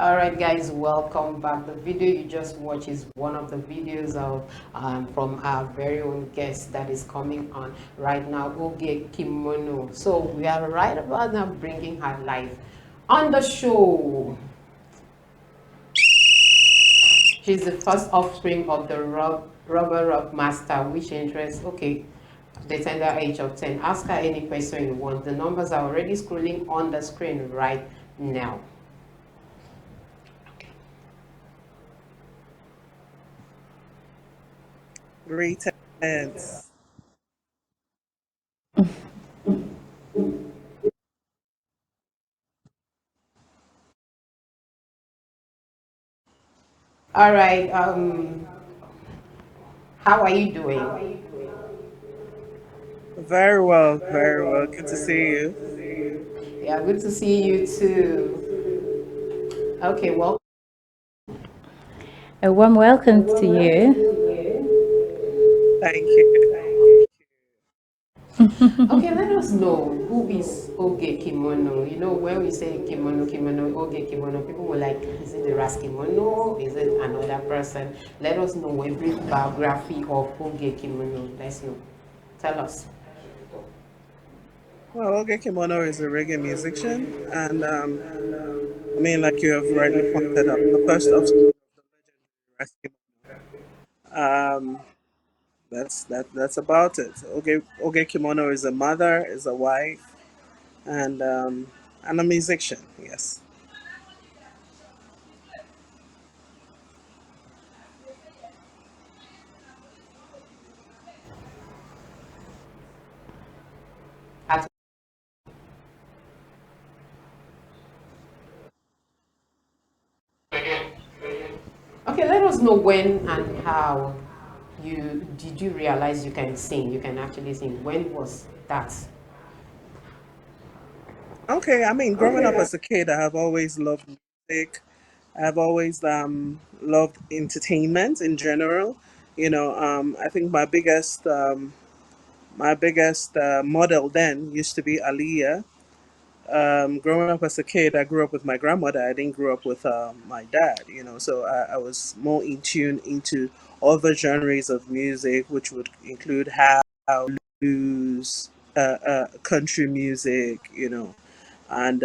All right, guys, welcome back. The video you just watched is one of the videos of from our very own guest that is coming on right now, Oge Kimono. So we are right about now bringing her live on the show. She's the first offspring of the rubber rock master, which interests, okay, the tender age of 10. Ask her any question you want. The numbers are already scrolling on the screen right now. Greetings. All right, how are you doing? Very well, very well. Good to see you. Yeah, good to see you too. Okay, well, A warm welcome to you. Thank you. okay, let us know who is Oge Kimono. You know, when we say Oge Kimono, people will like, is it the Ras Kimono? Is it another person? Let us know a brief biography of Oge Kimono. Let's know. Tell us. Well, Oge Kimono is a reggae musician, and I mean, like you have rightly pointed out, the first of Ras Kimono. That's about it. Oge Kimono is a mother, is a wife, and um, and a musician. Yes. At- Okay, let us know when and how you realize you can sing. You can actually sing. When was that? Okay. I mean, growing up as a kid, I have always loved music. I've always loved entertainment in general. I think my biggest model then used to be Aliyah. Growing up as a kid, I grew up with my grandmother. I didn't grow up with my dad. So I was more in tune into other genres of music, which would include house, blues, country music. And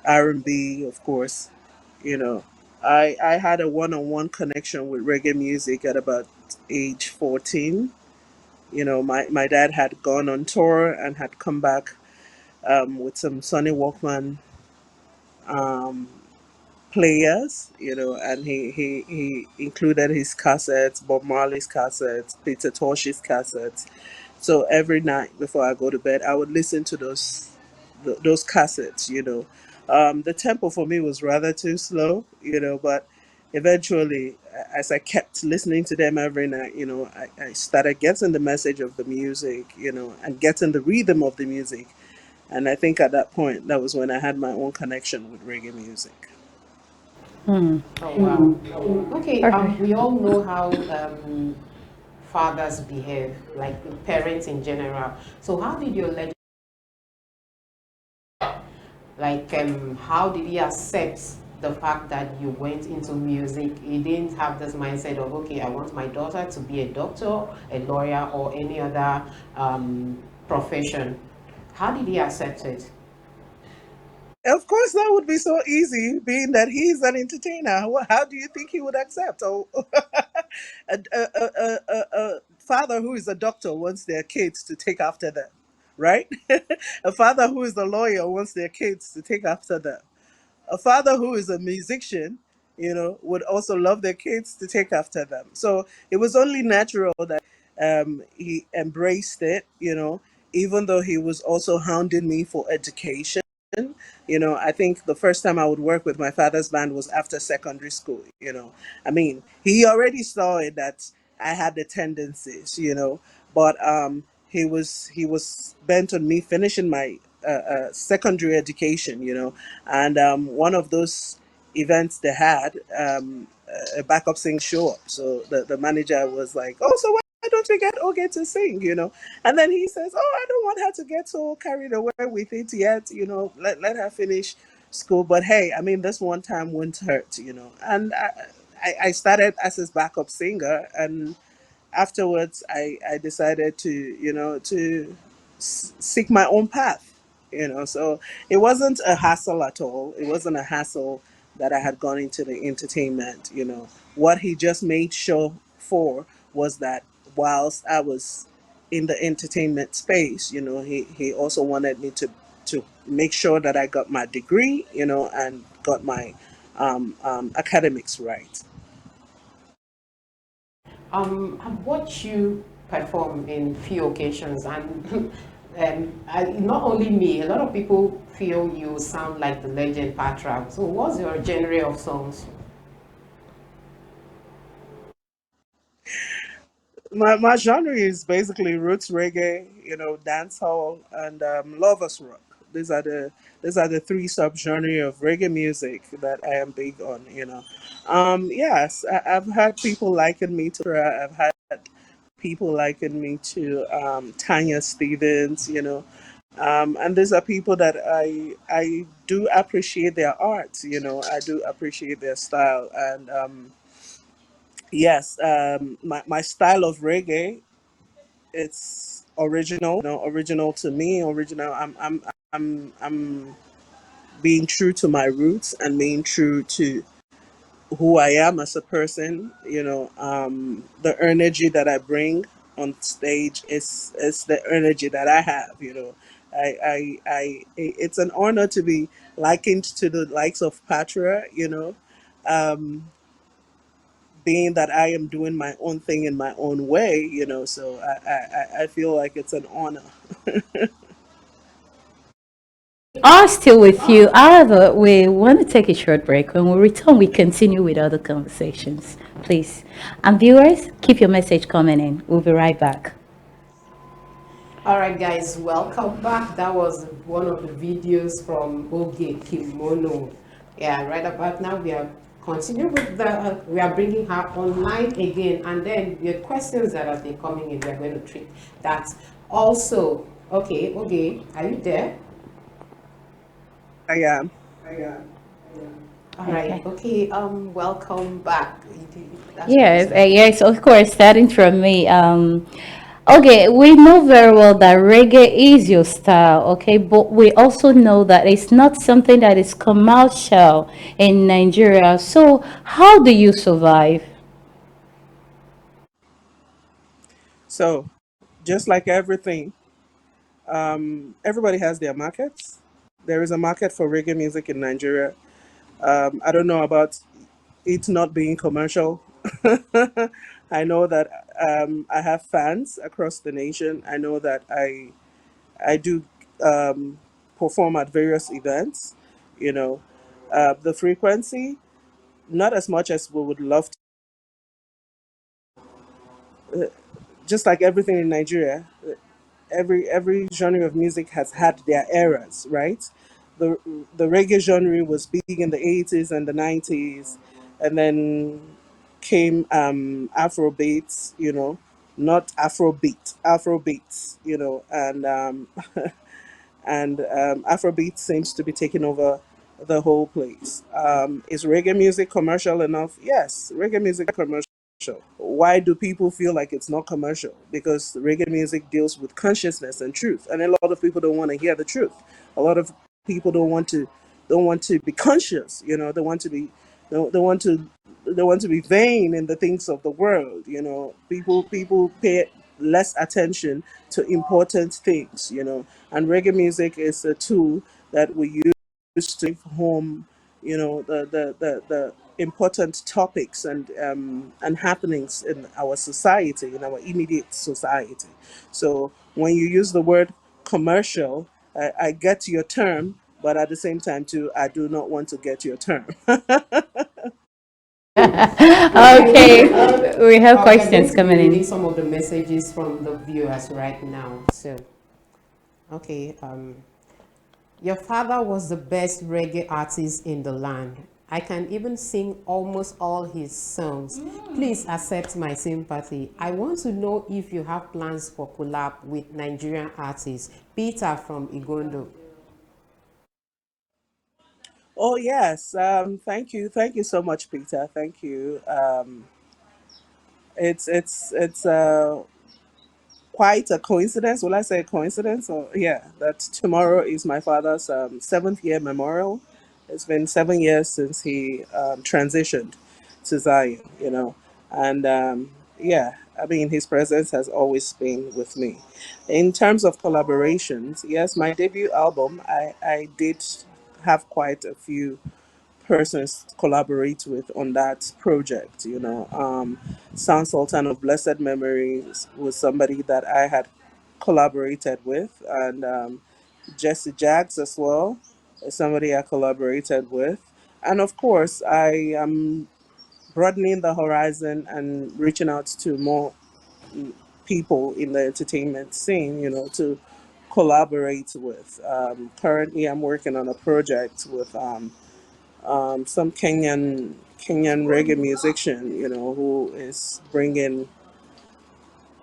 R&B, of course. You know, I had a one-on-one connection with reggae music at about age 14. My dad had gone on tour and had come back with some Sonny Walkman um, players, and he included his cassettes, Bob Marley's cassettes, Peter Tosh's cassettes. So every night before I go to bed, I would listen to those cassettes. The tempo for me was rather too slow, but eventually, as I kept listening to them every night, I started getting the message of the music, and getting the rhythm of the music. And I think at that point, that was when I had my own connection with reggae music. Hmm. Oh wow. Okay, Perfect. we all know how fathers behave, like parents in general. So how did your legend, like, how did he accept the fact that you went into music? He didn't have this mindset of, okay, I want my daughter to be a doctor, a lawyer, or any other profession. How did he accept it? Of course, that would be so easy, being that he's an entertainer. How do you think he would accept? Oh, a father who is a doctor wants their kids to take after them, right? A father who is a lawyer wants their kids to take after them. A father who is a musician, would also love their kids to take after them. So it was only natural that he embraced it, even though he was also hounding me for education. I think the first time I would work with my father's band was after secondary school. I mean, he already saw it that I had the tendencies, but he was bent on me finishing my secondary education, and one of those events they had, a backup singer show up. So the manager was like, "Oh, so why don't we get Oge to sing?" And then he says, "Oh, I don't want her to get so carried away with it yet. Let her finish school. But hey, I mean, this one time wouldn't hurt, you know. And I started as his backup singer, and afterwards I decided to, you know, to seek my own path, you know. So it wasn't a hassle at all. It wasn't a hassle that I had gone into the entertainment, you know. What he just made sure for was that whilst I was in the entertainment space, you know, he also wanted me to make sure that I got my degree, you know, and got my academics right. I've watched you perform in few occasions, and not only me, a lot of people feel you sound like the legend Patra. So, what's your genre of songs? My genre is basically roots reggae, you know, dancehall, and lovers rock. These are the three subgenre of reggae music that I am big on. You know, yes, I've had people liken me to. I've had people liken me to Tanya Stevens. You know, and these are people that I do appreciate their art. You know, I do appreciate their style, and yes, my style of reggae, it's original, you know, original to me, original. I'm being true to my roots and being true to who I am as a person. You know, the energy that I bring on stage is the energy that I have. You know, it's an honor to be likened to the likes of Patra. You know, um, being that I am doing my own thing in my own way, you know, so I feel like it's an honor. Are still with you. However, we want to take a short break. When we return, we continue with other conversations. Please. And viewers, keep your message coming in. We'll be right back. All right, guys, welcome back. That was one of the videos from Oge Kimono. Yeah, right about now we are continuing with we are bringing her online again, and then the questions that have been coming in, we are going to treat that also. Okay, Oge, are you there? I am. All right. Okay. Okay. Welcome back. That's what you Yes, said. yes, of course, starting from me. Okay, we know very well that reggae is your style, okay, but we also know that it's not something that is commercial in Nigeria. So, how do you survive? So, just like everything, everybody has their markets. There is a market for reggae music in Nigeria. I don't know about it not being commercial. I know that I have fans across the nation. I know that I do um, perform at various events. You know, the frequency, not as much as we would love to. Just like everything in Nigeria, every genre of music has had their eras, right? The the reggae genre was big in the 80s and the 90s, and then came Afro beats, you know, not Afrobeat, Afro beats, you know, and Afrobeat seems to be taking over the whole place. Is reggae music commercial enough? Yes, reggae music is commercial. Why do people feel like it's not commercial? Because reggae music deals with consciousness and truth, and a lot of people don't want to hear the truth. A lot of people don't want to be conscious. You know, they want to be they want to they want to be vain in the things of the world. You know, people pay less attention to important things. You know, and reggae music is a tool that we use to bring home, you know, the important topics and happenings in our society, in our immediate society. So when you use the word commercial, I get your term, but at the same time too, I do not want to get your term. Okay, we have We are going questions to be coming reading in. some of the messages from the viewers right now. So, okay. Your father was the best reggae artist in the land. I can even sing almost all his songs. Please accept my sympathy. I want to know if you have plans for collab with Nigerian artists. Peter from Igondo. Oh yes. Thank you so much, Peter. Thank you. It's quite a coincidence. Will I say a coincidence? Or yeah, that tomorrow is my father's seventh year memorial. It's been 7 years since he transitioned to Zion. And yeah, I mean his presence has always been with me. In terms of collaborations, yes, my debut album, I did have quite a few persons to collaborate with on that project. Sound Sultan of Blessed Memories was somebody that I had collaborated with, and Jesse Jaggs as well is somebody I collaborated with. And of course, I am broadening the horizon and reaching out to more people in the entertainment scene, to collaborate with. Currently, I'm working on a project with some Kenyan reggae musician, who is bringing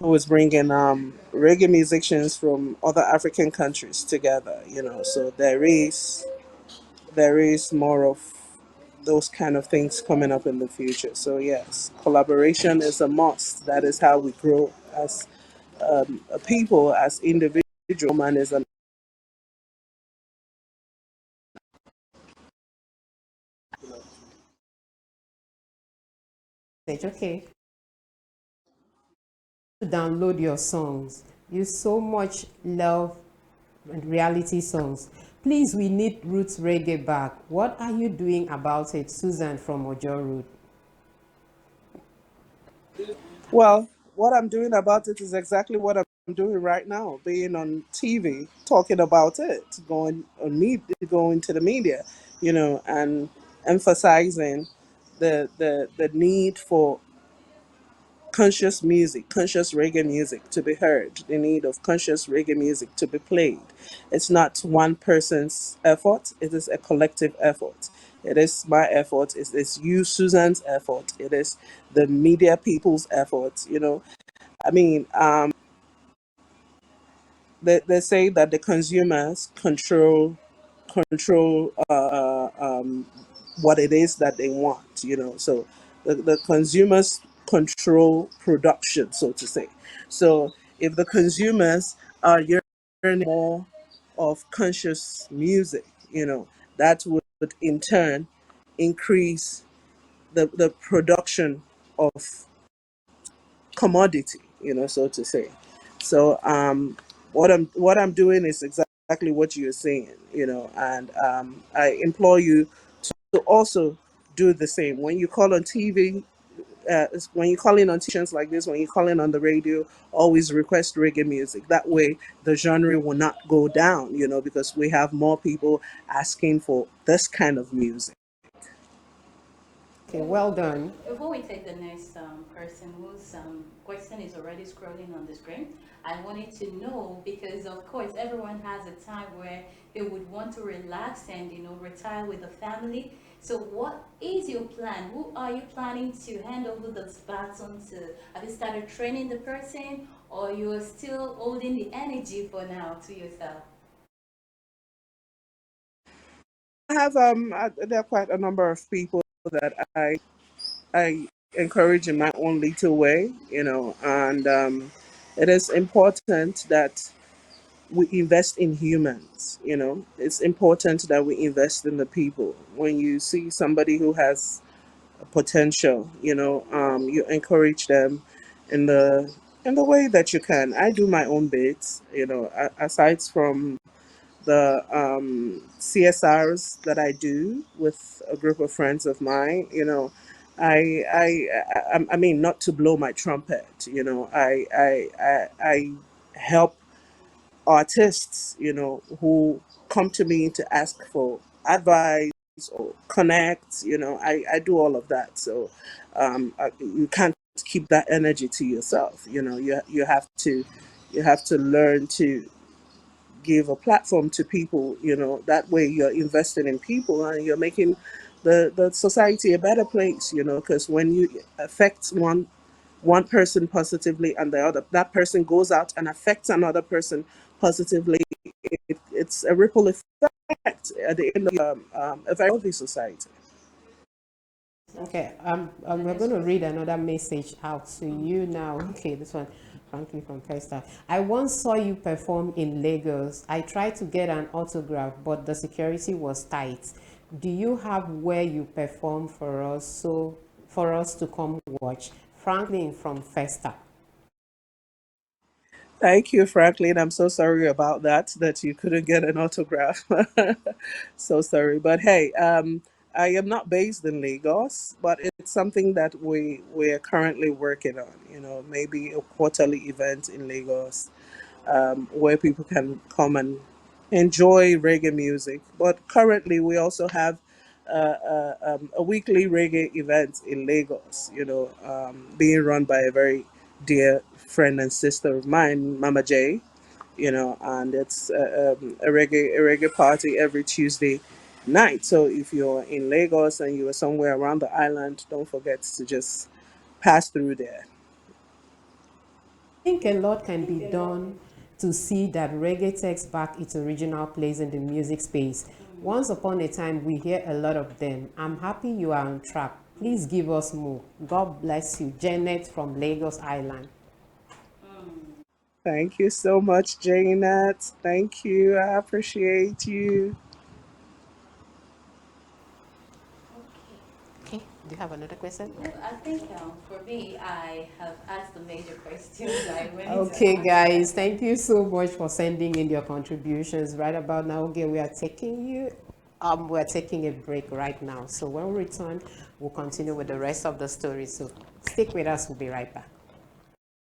reggae musicians from other African countries together. So there is more of those kind of things coming up in the future. So yes, collaboration is a must. That is how we grow as a people, as individual. Man is an Okay, to download your songs. You so much love and reality songs. Please, we need roots reggae back. What are you doing about it, Susan from Ojo Root? Well, what I'm doing about it is exactly what I'm doing right now, being on TV, talking about it, going to the media, and emphasizing the need for conscious music, conscious reggae music to be heard, the need of conscious reggae music to be played. It's not one person's effort, it is a collective effort. It is my effort, it's you, Susan's effort, it is the media people's effort. I mean, they say that the consumers control what it is that they want. So the consumers control production, so to say. So if the consumers are yearning more of conscious music, that would in turn increase the production of commodity, so to say. So what I'm doing is exactly what you're saying, and I implore you to also do the same. When you call on TV, when you call in on stations like this, when you call in on the radio, always request reggae music. That way, the genre will not go down, because we have more people asking for this kind of music. Okay, well done. Before we take the next person whose question is already scrolling on the screen, I wanted to know because, of course, everyone has a time where they would want to relax and retire with the family. So, what is your plan? Who are you planning to hand over the baton to? Have you started training the person, or you are still holding the energy for now to yourself? I have there are quite a number of people that I encourage in my own little way, and it is important that we invest in humans. It's important that we invest in the people. When you see somebody who has a potential, you encourage them in the way that you can. I do my own bits, aside from the CSRs that I do with a group of friends of mine. I mean, not to blow my trumpet. I help artists, who come to me to ask for advice or connect. I do all of that. So you can't keep that energy to yourself. You have to learn to give a platform to people. That way you're investing in people and you're making the society a better place. Because when you affect one person positively and the other that person goes out and affects another person positively, it it's a ripple effect at the end of a very healthy society. Okay, we're going to read another message out to you now. Okay, this one, Franklin from Pesta. I once saw you perform in Lagos. I tried to get an autograph, but the security was tight. Do you have where you perform for us, so for us to come watch? Franklin from Festa. Thank you, Franklin. I'm so sorry about that you couldn't get an autograph. So sorry. But hey, I am not based in Lagos, but it's something that we're currently working on. Maybe a quarterly event in Lagos, where people can come and enjoy reggae music. But currently, we also have a weekly reggae event in Lagos, being run by a very dear friend and sister of mine, Mama J, and it's a reggae party every Tuesday night. So if you're in Lagos and you are somewhere around the island, don't forget to just pass through there. I think a lot can be done to see that reggae takes back its original place in the music space. Once upon a time, we hear a lot of them. I'm happy you are on track. Please give us more. God bless you. Janet from Lagos Island. Thank you so much, Janet. Thank you. I appreciate you. Okay, do you have another question? Well, I think for me, I have asked the major questions I went to Okay, ask. guys, thank you so much for sending in your contributions. Right about now, okay, we're taking a break right now. So when we return, we'll continue with the rest of the story. So stick with us. We'll be right back.